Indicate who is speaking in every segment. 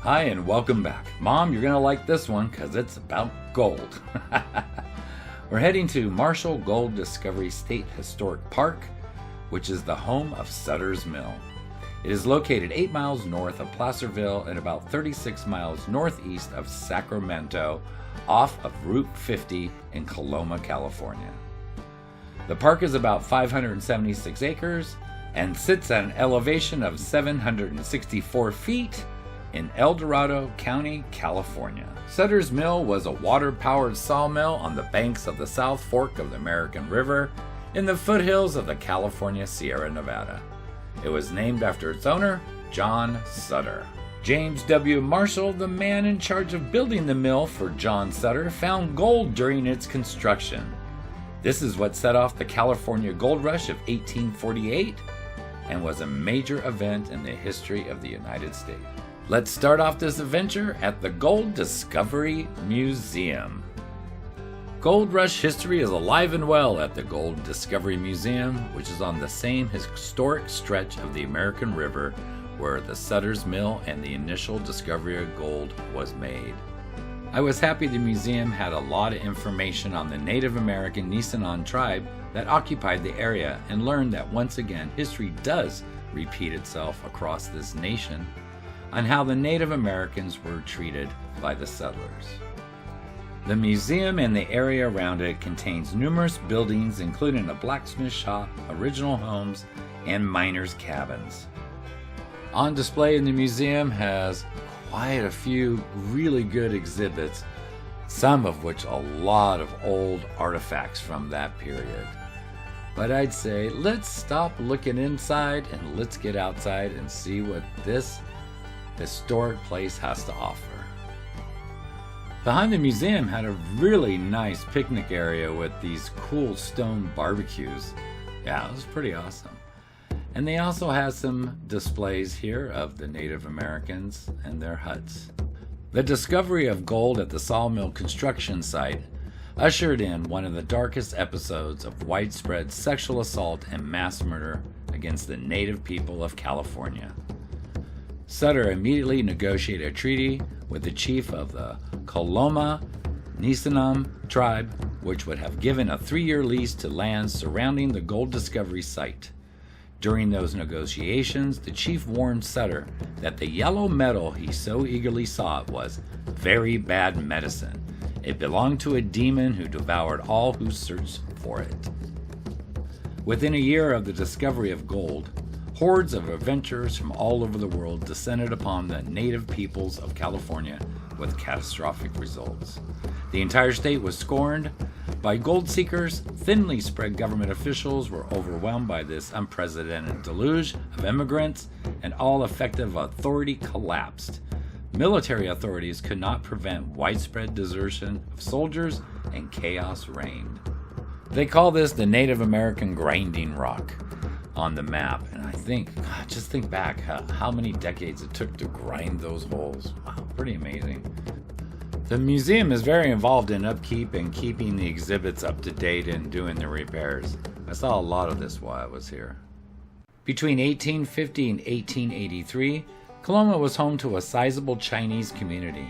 Speaker 1: Hi and welcome back. Mom, you're gonna like this one because it's about gold. We're heading to Marshall Gold Discovery State Historic Park, which is the home of Sutter's Mill. It is located 8 miles north of Placerville and about 36 miles northeast of Sacramento, off of Route 50 in Coloma, California. The park is about 576 acres and sits at an elevation of 764 feet in El Dorado County, California. Sutter's Mill was a water-powered sawmill on the banks of the South Fork of the American River in the foothills of the California Sierra Nevada. It was named after its owner, John Sutter. James W. Marshall, the man in charge of building the mill for John Sutter, found gold during its construction. This is what set off the California Gold Rush of 1848 and was a major event in the history of the United States. Let's start off this adventure at the Gold Discovery Museum. Gold Rush history is alive and well at the Gold Discovery Museum, which is on the same historic stretch of the American River where the Sutter's Mill and the initial discovery of gold was made. I was happy the museum had a lot of information on the Native American Nisenan tribe that occupied the area and learned that once again history does repeat itself across this nation on how the Native Americans were treated by the settlers. The museum and the area around it contains numerous buildings including a blacksmith shop, original homes, and miners' cabins. On display in the museum has quite a few really good exhibits, some of which a lot of old artifacts from that period. But I'd say let's stop looking inside and let's get outside and see what this historic place has to offer. Behind the museum had a really nice picnic area with these cool stone barbecues. Yeah, it was pretty awesome. And they also had some displays here of the Native Americans and their huts. The discovery of gold at the sawmill construction site ushered in one of the darkest episodes of widespread sexual assault and mass murder against the Native people of California. Sutter immediately negotiated a treaty with the chief of the Coloma Nisenan tribe, which would have given a 3-year lease to lands surrounding the gold discovery site. During those negotiations, the chief warned Sutter that the yellow metal he so eagerly sought was very bad medicine. It belonged to a demon who devoured all who searched for it. Within a year of the discovery of gold, hordes of adventurers from all over the world descended upon the native peoples of California with catastrophic results. The entire state was scorned by gold seekers. Thinly spread government officials were overwhelmed by this unprecedented deluge of immigrants, and all effective authority collapsed. Military authorities could not prevent widespread desertion of soldiers, and chaos reigned. They call this the Native American grinding rock on the map, and I think, God, just think back how many decades it took to grind those holes. Wow, pretty amazing. The museum is very involved in upkeep and keeping the exhibits up to date and doing the repairs. I saw a lot of this while I was here. Between 1850 and 1883, Coloma was home to a sizable Chinese community.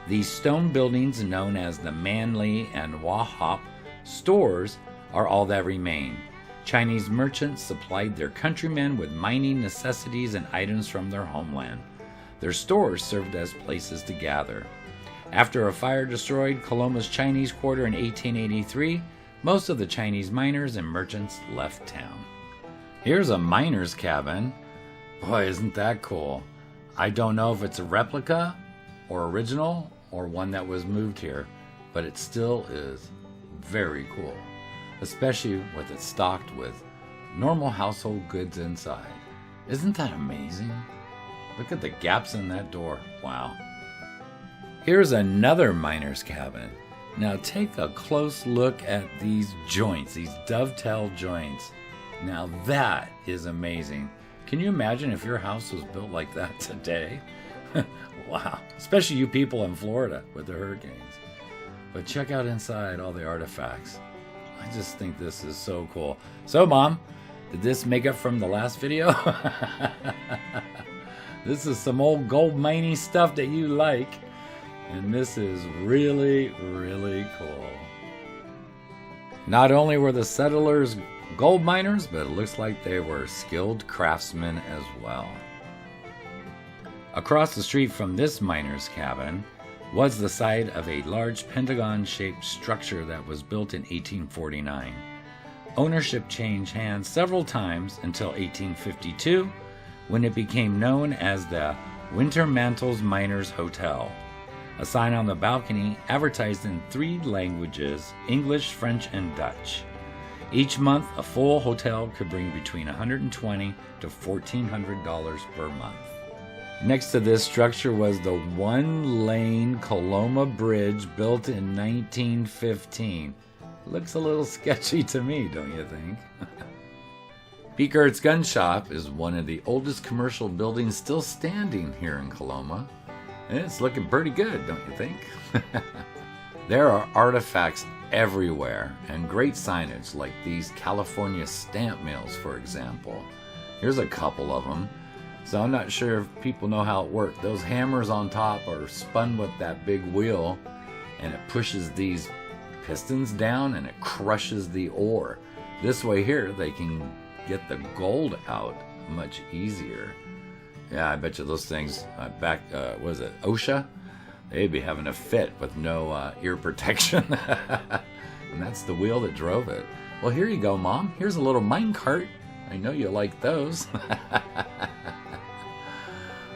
Speaker 1: These stone buildings, known as the Manli and Wahop stores, are all that remain. Chinese merchants supplied their countrymen with mining necessities and items from their homeland. Their stores served as places to gather. After a fire destroyed Coloma's Chinese quarter in 1883, most of the Chinese miners and merchants left town. Here's a miner's cabin. Boy, isn't that cool. I don't know if it's a replica or original or one that was moved here, but it still is very cool, especially with it stocked with normal household goods inside. Isn't that amazing? Look at the gaps in that door. Wow. Here's another miner's cabin. Now take a close look at these joints, these dovetail joints. Now that is amazing. Can you imagine if your house was built like that today? Wow. Especially you people in Florida with the hurricanes. But check out inside all the artifacts. I just think this is so cool. So, Mom, did this make up from the last video? This is some old gold mining stuff that you like. And this is really, really cool. Not only were the settlers gold miners, but it looks like they were skilled craftsmen as well. Across the street from this miner's cabin was the site of a large pentagon-shaped structure that was built in 1849. Ownership changed hands several times until 1852, when it became known as the Wintermantles Miners Hotel. A sign on the balcony advertised in 3 languages, English, French, and Dutch. Each month, a full hotel could bring between $120 to $1,400 per month. Next to this structure was the 1-lane Coloma Bridge built in 1915. Looks a little sketchy to me, don't you think? Beekert's Gun Shop is one of the oldest commercial buildings still standing here in Coloma. And it's looking pretty good, don't you think? There are artifacts everywhere and great signage like these California stamp mills, for example. Here's a couple of them. So I'm not sure if people know how it works. Those hammers on top are spun with that big wheel, and it pushes these pistons down and it crushes the ore. This way here, they can get the gold out much easier. Yeah, I bet you those things was it OSHA? They'd be having a fit with no ear protection. And that's the wheel that drove it. Well, here you go, Mom. Here's a little mine cart. I know you like those.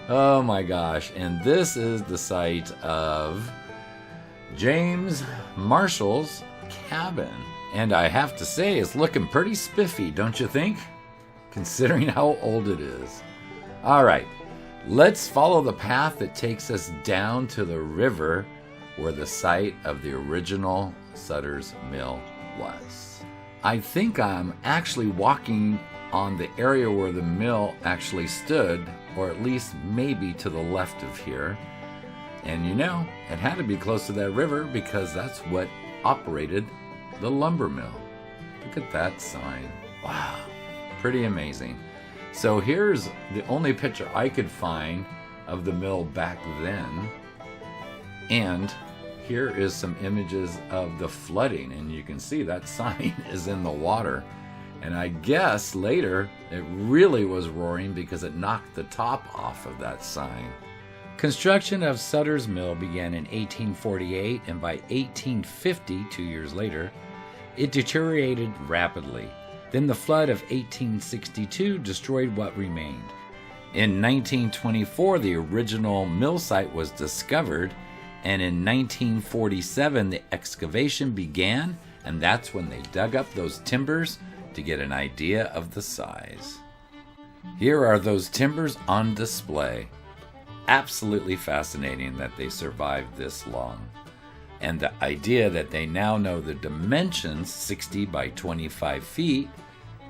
Speaker 1: Oh my gosh. And this is the site of James Marshall's cabin. And I have to say, it's looking pretty spiffy, don't you think? Considering how old it is. All right, let's follow the path that takes us down to the river where the site of the original Sutter's Mill was. I think I'm actually walking on the area where the mill actually stood, or at least maybe to the left of here. And you know, it had to be close to that river because that's what operated the lumber mill. Look at that sign. Wow, pretty amazing. So here's the only picture I could find of the mill back then. And here is some images of the flooding, and you can see that sign is in the water. And I guess later it really was roaring because it knocked the top off of that sign. Construction of Sutter's Mill began in 1848, and by 1850, 2 years later, it deteriorated rapidly. Then the flood of 1862 destroyed what remained. In 1924, the original mill site was discovered, and in 1947, the excavation began, and that's when they dug up those timbers to get an idea of the size. Here are those timbers on display. Absolutely fascinating that they survived this long. And the idea that they now know the dimensions, 60 by 25 feet,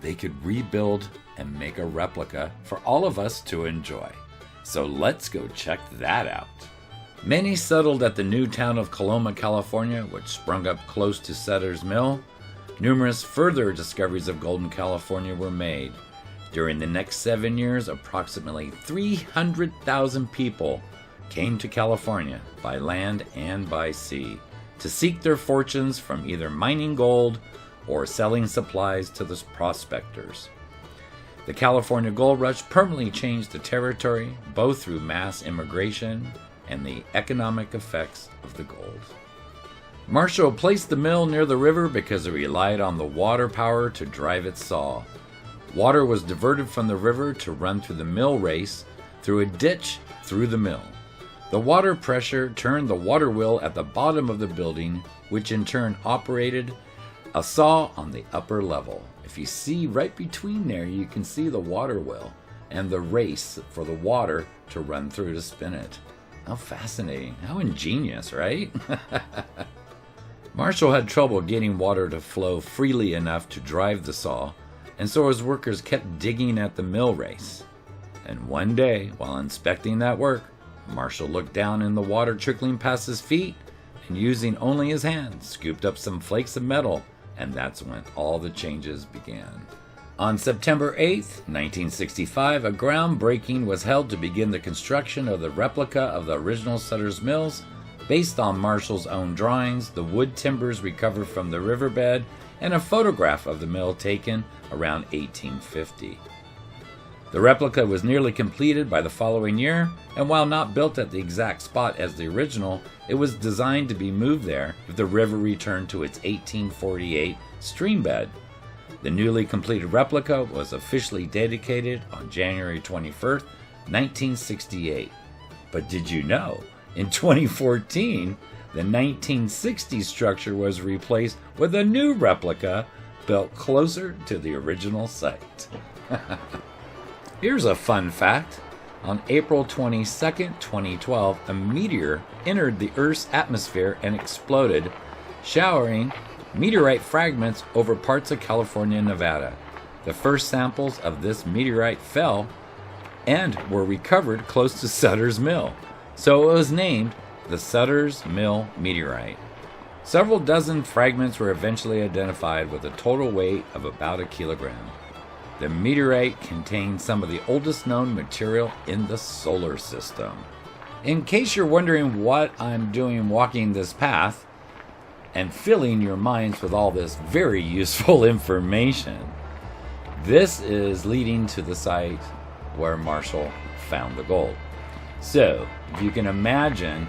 Speaker 1: they could rebuild and make a replica for all of us to enjoy. So let's go check that out. Many settled at the new town of Coloma, California, which sprung up close to Sutter's Mill. Numerous further discoveries of gold in California were made. During the next 7 years, approximately 300,000 people came to California by land and by sea to seek their fortunes from either mining gold or selling supplies to the prospectors. The California gold rush permanently changed the territory, both through mass immigration and the economic effects of the gold. Marshall placed the mill near the river because it relied on the water power to drive its saw. Water was diverted from the river to run through the mill race, through a ditch, through the mill. The water pressure turned the water wheel at the bottom of the building, which in turn operated a saw on the upper level. If you see right between there, you can see the water wheel and the race for the water to run through to spin it. How fascinating. How ingenious, right? Marshall had trouble getting water to flow freely enough to drive the saw, and so his workers kept digging at the mill race. And one day, while inspecting that work, Marshall looked down in the water trickling past his feet, and using only his hands, scooped up some flakes of metal, and that's when all the changes began. On September 8th, 1965, a groundbreaking was held to begin the construction of the replica of the original Sutter's Mills. Based on Marshall's own drawings, the wood timbers recovered from the riverbed, and a photograph of the mill taken around 1850. The replica was nearly completed by the following year, and while not built at the exact spot as the original, it was designed to be moved there if the river returned to its 1848 stream bed. The newly completed replica was officially dedicated on January 21st, 1968. But did you know, in 2014, the 1960 structure was replaced with a new replica built closer to the original site. Here's a fun fact. On April 22, 2012, a meteor entered the Earth's atmosphere and exploded, showering meteorite fragments over parts of California and Nevada. The first samples of this meteorite fell and were recovered close to Sutter's Mill, so it was named the Sutter's Mill meteorite. Several dozen fragments were eventually identified with a total weight of about a kilogram. The meteorite contains some of the oldest known material in the solar system. In case you're wondering what I'm doing walking this path and filling your minds with all this very useful information, this is leading to the site where Marshall found the gold. So, if you can imagine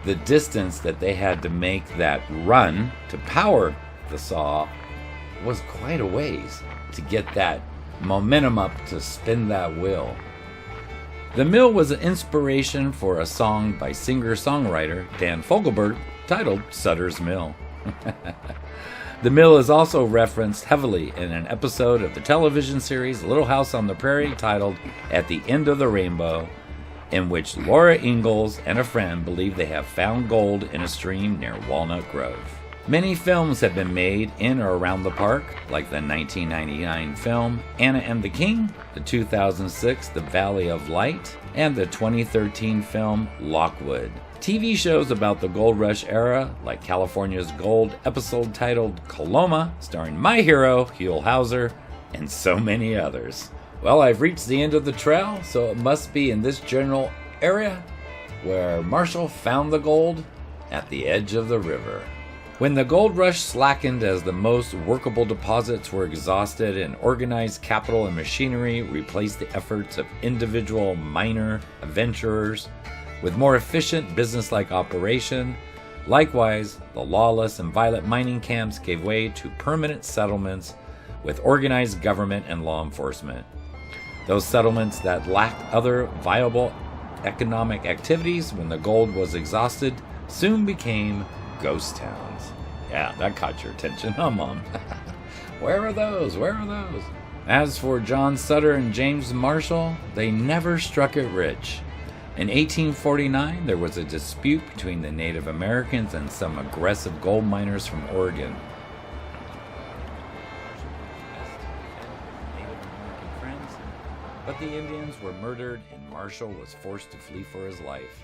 Speaker 1: the distance that they had to make that run to power the saw was quite a ways to get that momentum up to spin that wheel. The mill was an inspiration for a song by singer-songwriter Dan Fogelberg titled Sutter's Mill. The mill is also referenced heavily in an episode of the television series Little House on the Prairie titled At the End of the Rainbow, in which Laura Ingalls and a friend believe they have found gold in a stream near Walnut Grove. Many films have been made in or around the park, like the 1999 film Anna and the King, the 2006 The Valley of Light, and the 2013 film Lockwood. TV shows about the Gold Rush era, like California's Gold episode titled Coloma, starring my hero, Huell Hauser, and so many others. Well, I've reached the end of the trail, so it must be in this general area where Marshall found the gold at the edge of the river. When the gold rush slackened as the most workable deposits were exhausted and organized capital and machinery replaced the efforts of individual miner adventurers with more efficient business-like operation, likewise, the lawless and violent mining camps gave way to permanent settlements with organized government and law enforcement. Those settlements that lacked other viable economic activities when the gold was exhausted soon became ghost towns. Yeah, that caught your attention, huh, Mom? Where are those? Where are those? As for John Sutter and James Marshall, they never struck it rich. In 1849, there was a dispute between the Native Americans and some aggressive gold miners from Oregon. But the Indians were murdered and Marshall was forced to flee for his life.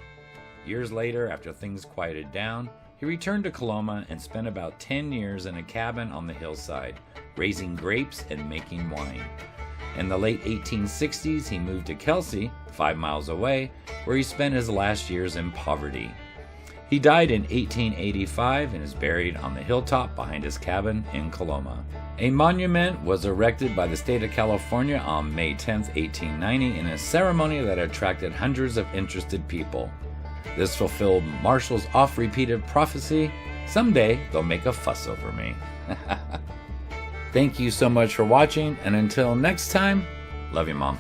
Speaker 1: Years later, after things quieted down, he returned to Coloma and spent about 10 years in a cabin on the hillside, raising grapes and making wine. In the late 1860s, he moved to Kelsey, 5 miles away, where he spent his last years in poverty. He died in 1885 and is buried on the hilltop behind his cabin in Coloma. A monument was erected by the state of California on May 10, 1890, in a ceremony that attracted hundreds of interested people. This fulfilled Marshall's oft-repeated prophecy, someday they'll make a fuss over me. Thank you so much for watching, and until next time, love you, Mom.